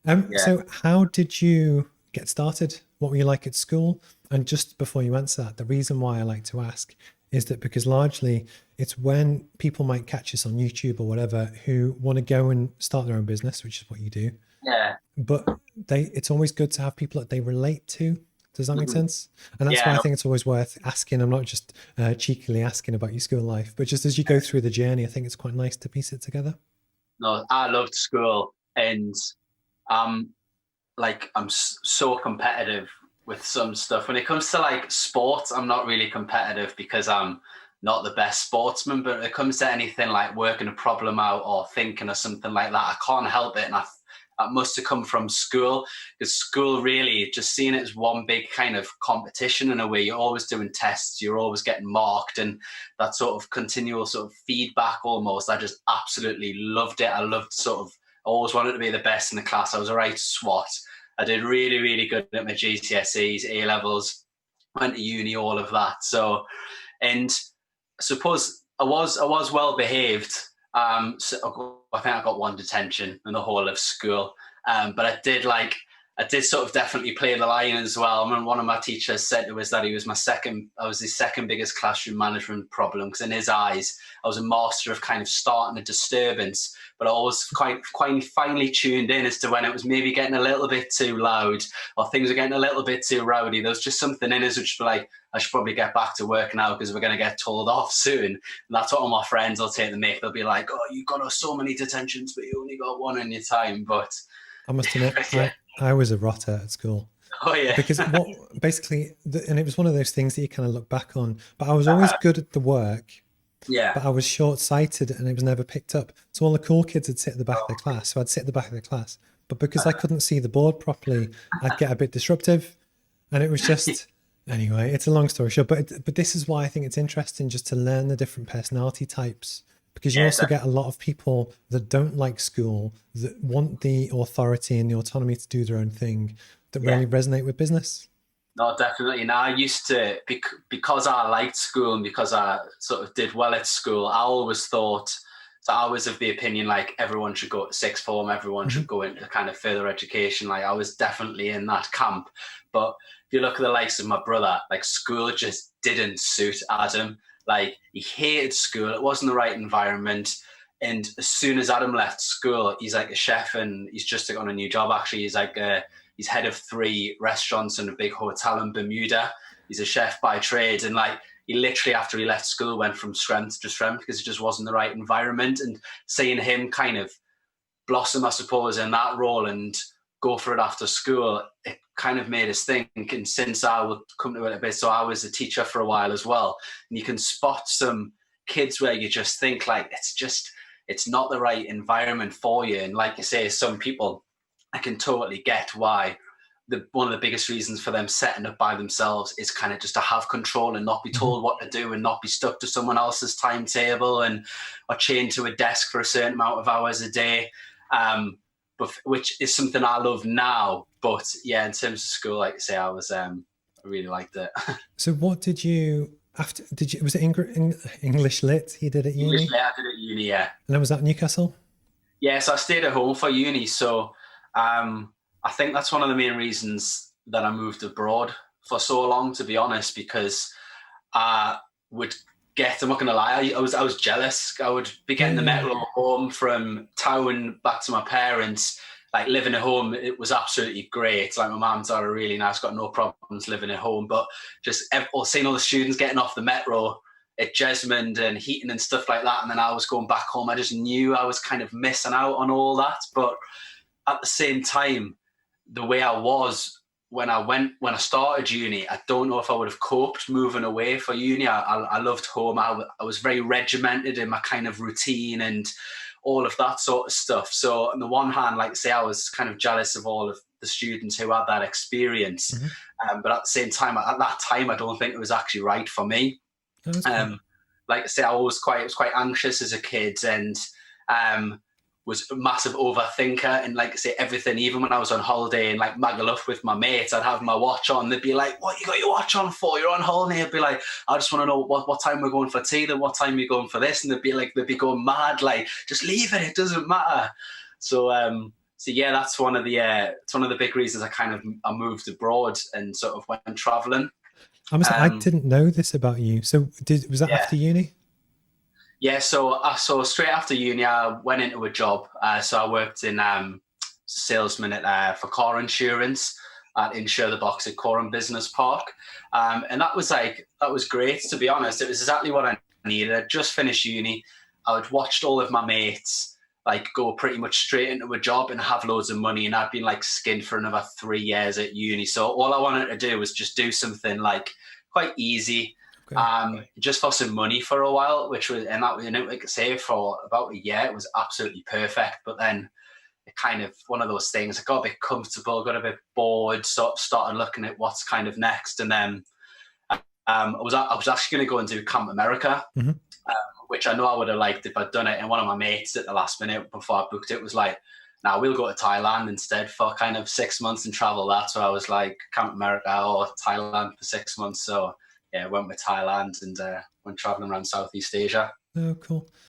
Yeah. So how did you get started? What were you like at school? And just before you answer that, the reason why I like to ask is that because largely it's when people might catch us on YouTube or whatever who want to go and start their own business, which is what you do, Yeah. but it's always good to have people that they relate to. Does that make Mhm. sense? And that's why Yeah. I No, think it's always worth asking. I'm not just cheekily asking about your school life, but just as you go through the journey, I think it's quite nice to piece it together. no, I loved school, and um, I'm so competitive with some stuff. When it comes to like sports, I'm not really competitive because I'm not the best sportsman. But when it comes to anything like working a problem out or thinking or something like that, I can't help it. And that must have come from school, because school really just seeing it as one big kind of competition in a way. You're always doing tests, you're always getting marked, and that sort of continual sort of feedback almost. I just absolutely loved it. I loved sort of always wanted to be the best in the class. I was a right swat. I did really, really good at my GCSEs, A levels, went to uni, all of that. So, and I suppose I was well behaved. So I think I got one detention in the whole of school. But I did sort of definitely play the line as well. I mean, one of my teachers said to us that I was his second biggest classroom management problem, because in his eyes, I was a master of kind of starting a disturbance, but I was quite finely tuned in as to when it was maybe getting a little bit too loud or things were getting a little bit too rowdy. There was just something in us which was like, I should probably get back to work now because we're going to get told off soon. And that's what all my friends will take the mick. They'll be like, oh, you got us so many detentions, but you only got one in your time. But, I must admit, but yeah. I was a rotter at school Oh, yeah. because what basically, and it was one of those things that you kind of look back on, but I was always Uh-huh. good at the work, Yeah. but I was short sighted and it was never picked up. So all the cool kids would sit at the back of the class. So I'd sit at the back of the class, but because I couldn't see the board properly, I'd get a bit disruptive. And it was just, anyway, it's a long story short, but this is why I think it's interesting just to learn the different personality types, because you Yeah. also get a lot of people that don't like school, that want the authority and the autonomy to do their own thing, that Yeah. really resonate with business. No, definitely. Now, I used to, because I liked school and because I sort of did well at school, I always thought, so I was of the opinion like everyone should go to sixth form, everyone Mhm. should go into kind of further education. Like I was definitely in that camp. But if you look at the likes of my brother, like school just didn't suit Adam. Like he hated school, it wasn't the right environment. And as soon as Adam left school, he's like a chef and he's just on a new job. Actually, he's head of 3 restaurants and a big hotel in Bermuda. He's a chef by trade, and like he literally after he left school went from strength to strength because it just wasn't the right environment. And seeing him kind of blossom, I suppose, in that role and go for it after school, it kind of made us think. And since I would come to it a bit, so I was a teacher for a while as well, and you can spot some kids where you just think like it's not the right environment for you. And like you say, some people, I can totally get why one of the biggest reasons for them setting up by themselves is kind of just to have control and not be Mhm. told what to do and not be stuck to someone else's timetable and or chained to a desk for a certain amount of hours a day. But which is something I love now. But yeah, in terms of school, like I say, I really liked it. So what did you, after, was it English lit you did at English uni? lit, I did at uni, yeah. And then was that Newcastle? Yeah, so I stayed at home for uni. So I think that's one of the main reasons that I moved abroad for so long, to be honest, because I would I'm not gonna lie, I was jealous. I would be getting the Yeah. metro home from town back to my parents. Like living at home, it was absolutely great. Like my mum's are really nice, got no problems living at home. But just or seeing all the students getting off the metro at Jesmond and Heaton and stuff like that, and then I was going back home. I just knew I was kind of missing out on all that. But at the same time, the way I was when I started uni, I don't know if I would have coped moving away for uni. I loved home. I was very regimented in my kind of routine and all of that sort of stuff. So on the one hand, like I say, I was kind of jealous of all of the students who had that experience. Mhm. But at the same time, at that time, I don't think it was actually right for me. Oh, that's cool. Um, like I say, I was quite anxious as a kid and um, was a massive overthinker. And like I say, everything, even when I was on holiday and like muggle up with my mates, I'd have my watch on. They'd be like, "What you got your watch on for? You're on holiday." I'd be like, "I just want to know what time we're going for tea, then what time we're going for this." And they'd be going mad, like, "Just leave it. It doesn't matter." So yeah, that's one of the it's one of the big reasons I moved abroad and sort of went traveling. I didn't know this about you. So was that Yeah. after uni? Yeah, so straight after uni, I went into a job. So I worked in salesman for car insurance at Insure the Box at Coreham Business Park, and that was great. To be honest, it was exactly what I needed. I'd just finished uni. I'd watched all of my mates like go pretty much straight into a job and have loads of money, and I'd been like skinned for another 3 years at uni. So all I wanted to do was just do something like quite easy, just for some money for a while, which was, and that was, like I say, for about a year, it was absolutely perfect. But then it kind of one of those things, I got a bit comfortable, got a bit bored, sort of started looking at what's kind of next. And then I was actually going to go and do Camp America, which I know I would have liked if I'd done it. And one of my mates at the last minute before I booked it was like, "Now we'll go to Thailand instead for kind of 6 months and travel that." So I was like, Camp America or Thailand for 6 months. So yeah, went with Thailand and went traveling around Southeast Asia. Oh, cool.